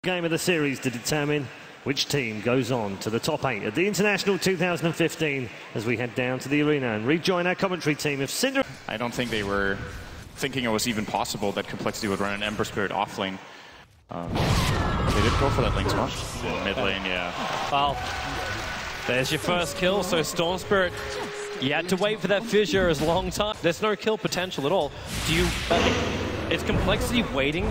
game of the series to determine which team goes on to the top 8 at the International 2015 as we head down to the arena and rejoin our commentary team of Cinder. I don't think they were thinking it was even possible that Complexity would run an Ember Spirit off lane. They did go for that lane swap. Mid lane, yeah. Well, there's your first kill, so Storm Spirit, you had to wait for that fissure as a long time. There's no kill potential at all. Do you... is Complexity waiting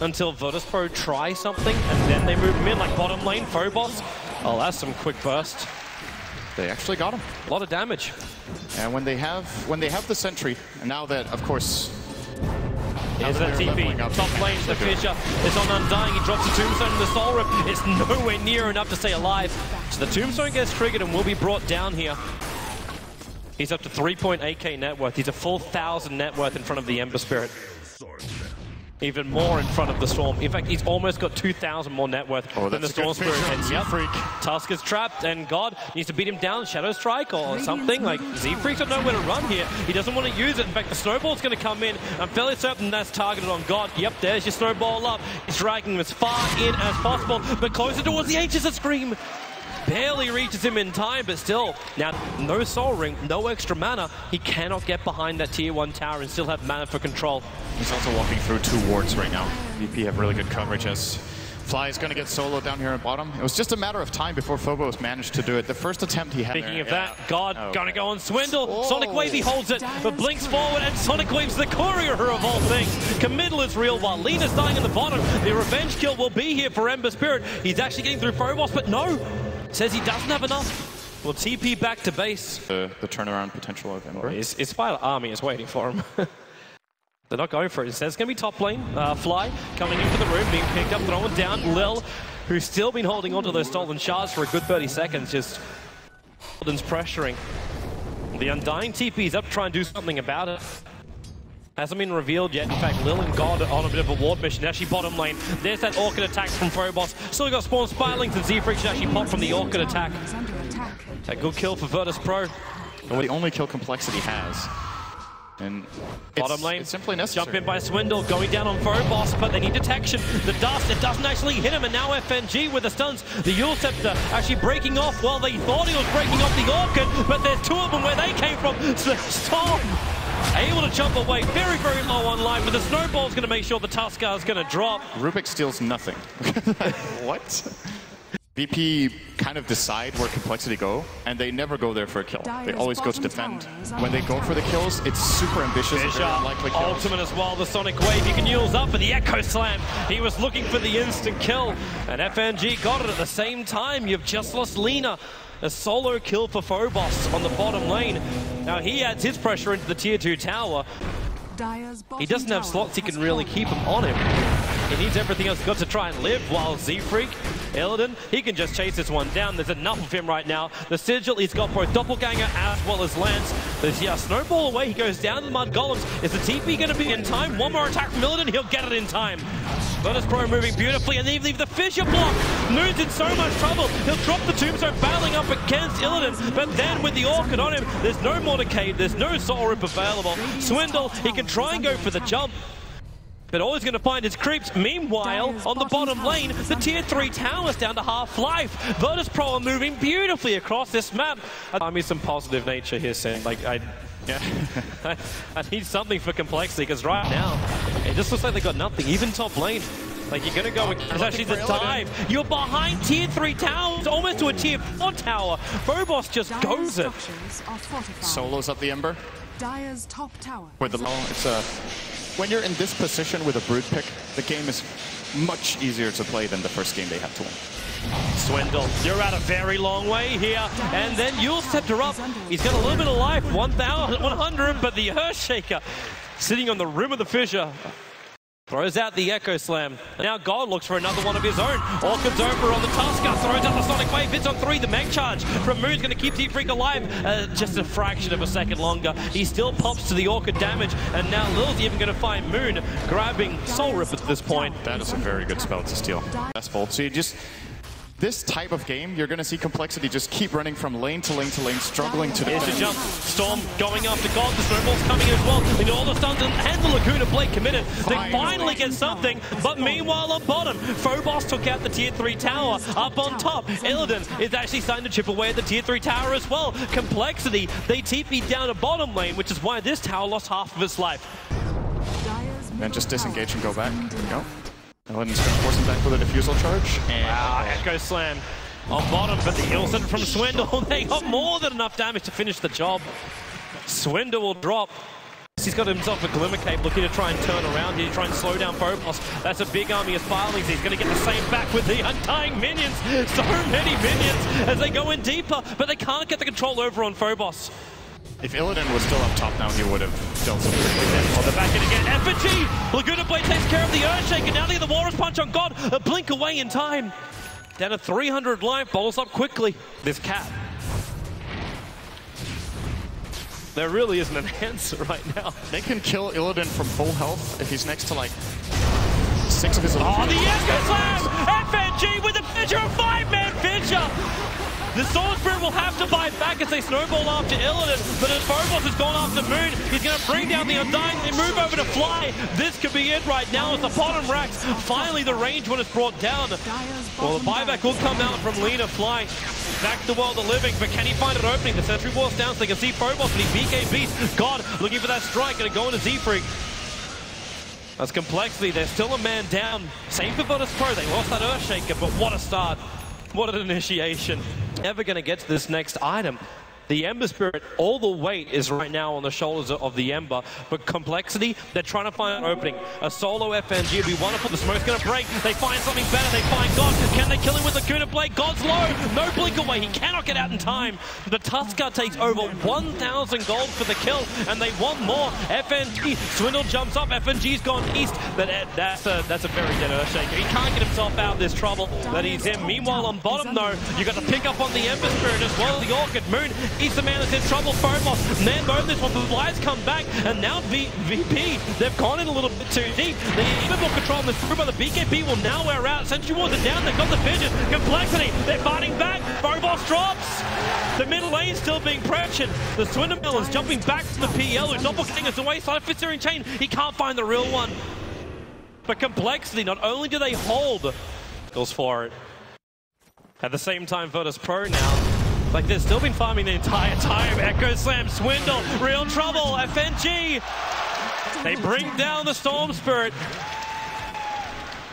until Virtus.pro try something and then they move him in, like bottom lane, Phobos? Oh, that's some quick burst. They actually got him. A lot of damage. And when they have the sentry, and now that, of course... Here's that TP, top lane to the fissure. It's on Undying, he drops a tombstone in the soul rip. It's nowhere near enough to stay alive. So the tombstone gets triggered and will be brought down here. He's up to 3.8k net worth. He's a full 1,000 net worth in front of the Ember Spirit. Even more in front of the Storm. In fact, he's almost got 2,000 more net worth than the Storm Spirit. And yep, Tusk is trapped, and God needs to beat him down, Shadow Strike or something. Like, Z-Freak's got nowhere to run here. He doesn't want to use it. In fact, the Snowball's going to come in. I'm fairly certain that's targeted on God. Yep, there's your Snowball up. He's dragging him as far in as possible, but closer towards the H is a Scream. Barely reaches him in time, but still, now no Soul Ring, no extra mana. He cannot get behind that tier 1 tower and still have mana for control. He's also walking through 2 wards right now. VP have really good coverage as Fly is going to get solo down here at bottom. It was just a matter of time before Phobos managed to do it. The first attempt he had. Speaking of that, God gonna go on Swindle. Oh. Sonic Wave, he holds it, but blinks forward, and Sonic Wave's the courier of all things. Committal is real while Lena's dying in the bottom. The revenge kill will be here for Ember Spirit. He's actually getting through Phobos, but no. Says he doesn't have enough. Will TP back to base. The turnaround potential of Ember. His Spider Army is waiting for him. They're not going for it. It says it's going to be top lane. Fly coming into the room, being picked up, thrown down. Lil, who's still been holding onto those stolen shards for a good 30 seconds, just Golden's pressuring. The Undying TP is up to try and do something about it. Hasn't been revealed yet. In fact, Lil and God are on a bit of a ward mission. Actually, bottom lane. There's that Orchid attack from Phobos. Still got spawn Spirelings, and Z-Freak should actually pop from the Orchid attack. A good kill for Virtus.pro. And the only kill Complexity has. And bottom lane, it's simply necessary. Jump in by Swindle, going down on Phobos, but they need detection. The dust, it doesn't actually hit him, and now FNG with the stuns. The Yule Scepter actually breaking off. Well, they thought he was breaking off the Orchid, but there's 2 of them where they came from. So Storm able to jump away, very, very low on life, but the Snowball's going to make sure the Tuskar is going to drop. Rubik steals nothing. What? VP kind of decide where Complexity go, and they never go there for a kill. They always go to defend. When they go for the kills, it's super ambitious. Ultimate as well, the Sonic Wave. He can use up for the Echo Slam. He was looking for the instant kill, and FNG got it at the same time. You've just lost Lena. A solo kill for Phobos on the bottom lane. Now he adds his pressure into the tier 2 tower. He doesn't have slots he can really keep him on him. He needs everything else got to try and live, while Z-Freak, Illidan, he can just chase this one down. There's enough of him right now. The Sigil, he's got both Doppelganger as well as Lance. There's Snowball away, he goes down to the Mud Golems. Is the TP going to be in time? One more attack from Illidan, he'll get it in time. Virtus.pro moving beautifully, and they leave the fissure block. Moon's in so much trouble. He'll drop the tombstone, battling up against Illidan, but then with the Orchid on him, there's no Mordecai, there's no Soul Rip available. Swindle, he can try and go for the jump, but all he's going to find is creeps. Meanwhile, on the bottom lane, the tier 3 tower's down to half life. Virtus.pro are moving beautifully across this map. I mean, some positive nature here, Sam. Like, I need something for Complexity, because right now, it just looks like they got nothing, even top lane. Like, you're going to go, it's actually the dive. You're behind tier 3 towers, almost to a tier 4 tower. Phobos just goes it. Solos up the Ember. Dire's top tower. With the it's when you're in this position with a Brood pick, the game is much easier to play than the first game they had to win. Swindle, you're out a very long way here, and then Yule Scepter up. He's got a little bit of life, 1,100, but the Earthshaker sitting on the rim of the fissure. Throws out the Echo Slam. Now God looks for another one of his own. Orchid's over on the Tuskar. Throws out the Sonic Wave. Hits on 3. The Meg Charge from Moon's going to keep Z-Freak alive. Just a fraction of a second longer. He still pops to the Orchid damage. And now Lil's even going to find Moon grabbing Soul Rip at this point. That is a very good spell to steal. That's bold. So you just... this type of game, you're going to see Complexity just keep running from lane to lane to lane, struggling to Here's the jump. Storm going after God. The snowball's coming as well. And all the stuns and the Laguna Blade committed. They finally get something. But meanwhile on bottom, Phobos took out the tier 3 tower. Up on top, Illidan is actually starting to chip away at the tier 3 tower as well. Complexity, they TP'd down a bottom lane, which is why this tower lost half of its life. And just disengage and go back. There we go. Illidan's going to force him back with a defusal charge. And Echo Slam on bottom, but the heal sent from Swindle. They got more than enough damage to finish the job. Swindle will drop. He's got himself a Glimmer Cape looking to try and turn around here, try and slow down Phobos. That's a big army of Firelings. He's going to get the same back with the Undying minions. So many minions as they go in deeper, but they can't get the control over on Phobos. if Illidan was still up top now, he would have dealt some pretty good damage. On the back end again, FNG! Laguna Blade takes care of the Earthshaker. Now they get the Walrus Punch on God. A blink away in time. Down to 300 life, bottles up quickly. This cat. There really isn't an answer right now. They can kill Illidan from full health if he's next to like 6 of his... Oh, the Echo Slam! FNG with a Fissure, a 5-man Fissure! The Sword Spirit will have to bite back as they snowball after Illidan, but as Phobos has gone after Moon, he's going to bring down the Undying. They move over to Fly. This could be it right now as the bottom racks. Finally, the range one is brought down. Well, the buyback will come out from Lina. Fly back to the world of living, but can he find an opening? The Sentry Wall's down so they can see Phobos, but he BK beats. God looking for that strike, going to go into Z-Freak. That's Complexity. There's still a man down. Same for Virtus Pro. They lost that Earthshaker, but what a start. What an initiation. Never going to get to this next item. The Ember Spirit, all the weight is right now on the shoulders of the Ember, but Complexity, they're trying to find an opening. A solo FNG would be wonderful. The smoke's going to break. They find something better. They find God. Can they kill him with the Laguna Blade? God's low. No blink away. He cannot get out in time. The Tusker takes over 1,000 gold for the kill, and they want more. FNG, Swindle jumps up. FNG's gone east, but that's a very dead Earthshaker. He can't get himself out of this trouble that he's in. Meanwhile, on bottom, though, you got to pick up on the Ember Spirit as well as the Orchid Moon. He's the man that's in trouble. Phobos, man, both this one, the Flyers come back, and now VP, they've gone in a little bit too deep. They even more control on this group, but the BKB will now wear out. Sentry Wars are down, they've got the vision. Complexity, they're fighting back. Phobos drops. The middle lane still being pressured. The Swindle is jumping back to the PL, who doppelgangers away, side of Fitzgerald Chain. He can't find the real one. But Complexity, not only do they hold, goes for it. At the same time, Virtus Pro now, like they've still been farming the entire time. Echo Slam, Swindle, real trouble, FNG. They bring down the Storm Spirit.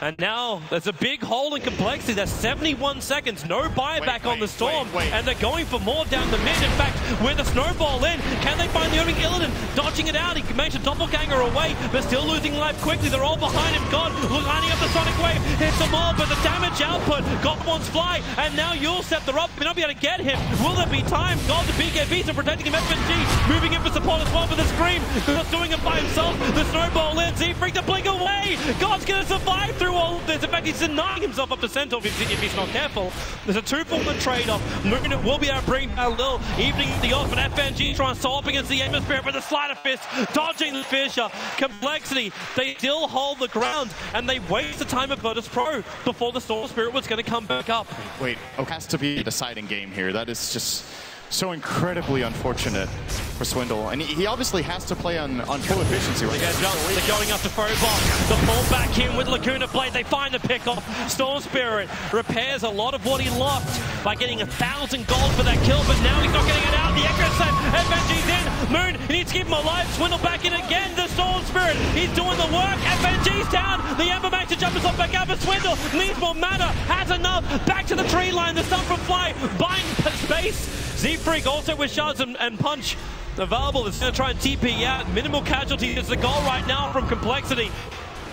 And now there's a big hole in Complexity. There's 71 seconds, no buyback on the Storm. And they're going for more down the mid. In fact, with the snowball in, can they find the opening? Illidan dodging it out. He managed to doppelganger away, but still losing life quickly. They're all behind him. God lining up the Sonic Wave, hits them all, but the damage output, God wants Fly, and now Yulsep, they're up, may not be able to get him. Will there be time? God, the BKBs are protecting him. FNG moving in for support as well, but the Scream, not doing it by himself. The snowball in, Z-Freak to blink away. God's gonna survive through all of this. In fact, he's denying himself up to Centaur if he's not careful. There's a 2-for-1 trade-off. Moon will be able to bring down Lil, evening the off, and FNG trying to stall up against the Ember Spirit with a sleight of fist, dodging the Fissure. Complexity, they still hold the ground, and they waste the time of Virtus Pro before the Storm Spirit was going to come back up. Wait, it has to be a deciding game here. That is just so incredibly unfortunate for Swindle. And he obviously has to play on full efficiency right now. They're going up to Phobos. The pull back in with Laguna Blade. They find the pick-off. Storm Spirit repairs a lot of what he lost by getting 1,000 gold for that kill, but now he's not getting it out. The Echo Slam, FNG's in. Moon, he needs to keep him alive. Swindle back in again. The Storm Spirit, he's doing the work. FNG's down. The Ember managed to jump himself back out, but Swindle needs more mana. Has enough. Back to the tree line. The stun from Fly, buying space. Z-Freak also with shards and punch available. It's going to try and TP out. Minimal casualties is the goal right now from Complexity.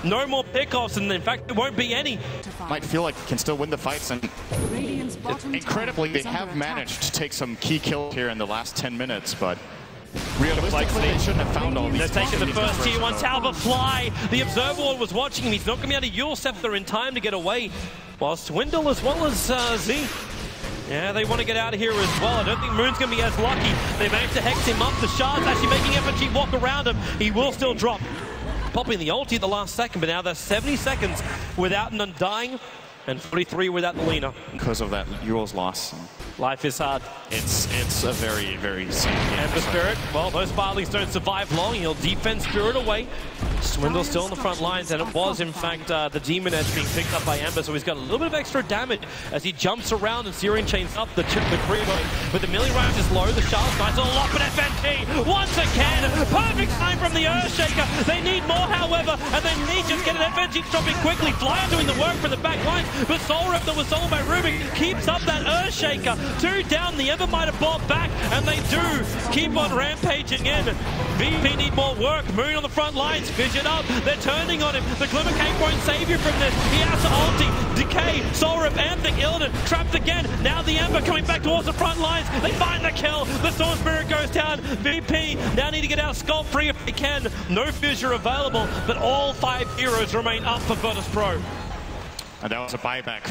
No more pickoffs, and in fact, there won't be any. Might feel like can still win the fights, and incredibly, they have managed to take some key kills here in the last 10 minutes, but realistically, they shouldn't have found all these. They're taking the first tier 1 tower, but Fly. The Observer was watching him. He's not going to be able to Yule Scepter in time to get away. While Swindle as well as Z. Yeah, they want to get out of here as well. I don't think Moon's going to be as lucky. They managed to hex him up. The shards actually making FNG walk around him. He will still drop. Popping the ulti at the last second, but now there's 70 seconds without an Undying. And 43 without the Lina. Because of that Euros loss. Life is hard. It's a very, very sad game. Ember Spirit, well, those Barleys don't survive long. He'll defend Spirit away. Swindle's still on the front lines, and it was, in fact, the Demon Edge being picked up by Ember, so he's got a little bit of extra damage as he jumps around and Syrian chains up the creeper. But the melee round is low, the Charles nice little lock, but FNT, once again, perfect time from the Earthshaker. They need more, however, and they need just get an FNG dropping quickly. Flyer doing the work for the back lines, but Soul Rip that was sold by Ruby keeps up that Earthshaker. 2 down, the Ember might have bought back, and they do keep on rampaging in. VP need more work. Moon on the front lines, vision up, they're turning on him. The Glimmer Cape won't save you from this. He has to ulti, Decay, Soul Rip, Anthic, Illidan, trapped again. Now the Ember coming back towards the front lines. They find the kill. The Storm Spirit goes down. VP now need to get out scot-free if they can. No fissure available, but all 5 heroes remain up for Virtus Pro. And that was a buyback.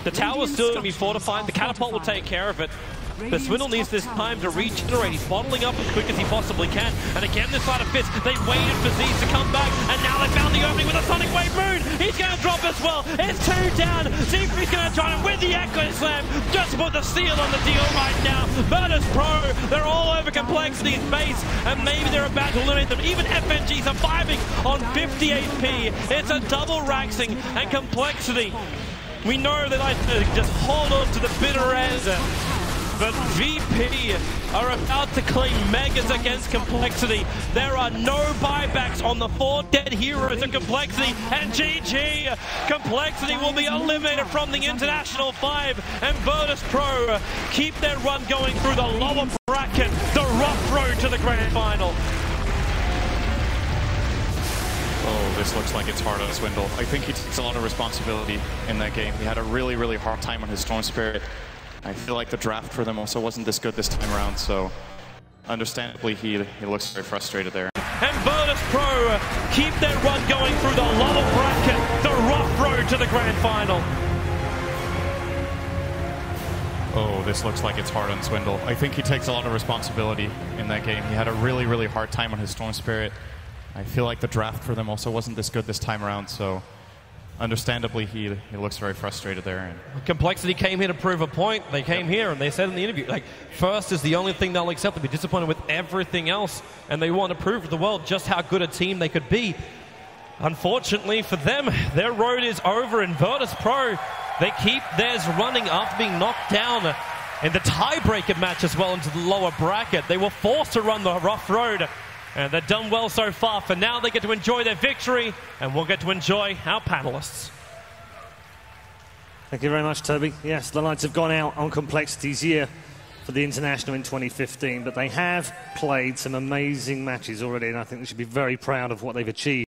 The tower's still going to be fortified. The catapult will take care of it. But Swindle needs this time to regenerate. He's bottling up as quick as he possibly can. And again, this side of Fist, they waited for Z's to come back. And now they found the opening with a Sonic Wave Moon. He's going to drop as well. It's 2 down. Z3's going to join him with the Echo Slam. Just put the seal on the deal right now. Virtus Pro, they're all over Complexity's base. And maybe they're about to eliminate them. Even FNG surviving on 50 HP. It's a double Raxing and Complexity. We know they like to just hold on to the bitter end. But VP are about to claim Megas against Complexity. There are no buybacks on the 4 dead heroes of Complexity. And GG, Complexity will be eliminated from the International 5. And Virtus Pro keep their run going through the lower bracket, the rough road to the grand final. Oh, this looks like it's hard on Swindle. I think he takes a lot of responsibility in that game. He had a really, really hard time on his Storm Spirit. I feel like the draft for them also wasn't this good this time around, so understandably he looks very frustrated there. And Virtus Pro keep their run going through the lower bracket, the rough road to the grand final. Oh, this looks like it's hard on Swindle. I think he takes a lot of responsibility in that game. He had a really, really hard time on his Storm Spirit. I feel like the draft for them also wasn't this good this time around, so understandably he looks very frustrated there. Complexity came here to prove a point. They came here and they said in the interview, like, first is the only thing they'll accept. They'll be disappointed with everything else, and they want to prove to the world just how good a team they could be. Unfortunately for them, their road is over in Virtus Pro. They keep theirs running after being knocked down in the tiebreaker match as well into the lower bracket. They were forced to run the rough road. And they've done well so far. For now, they get to enjoy their victory, and we'll get to enjoy our panelists. Thank you very much, Toby. Yes, the lights have gone out on Complexity's year for the International in 2015, but they have played some amazing matches already, and I think they should be very proud of what they've achieved.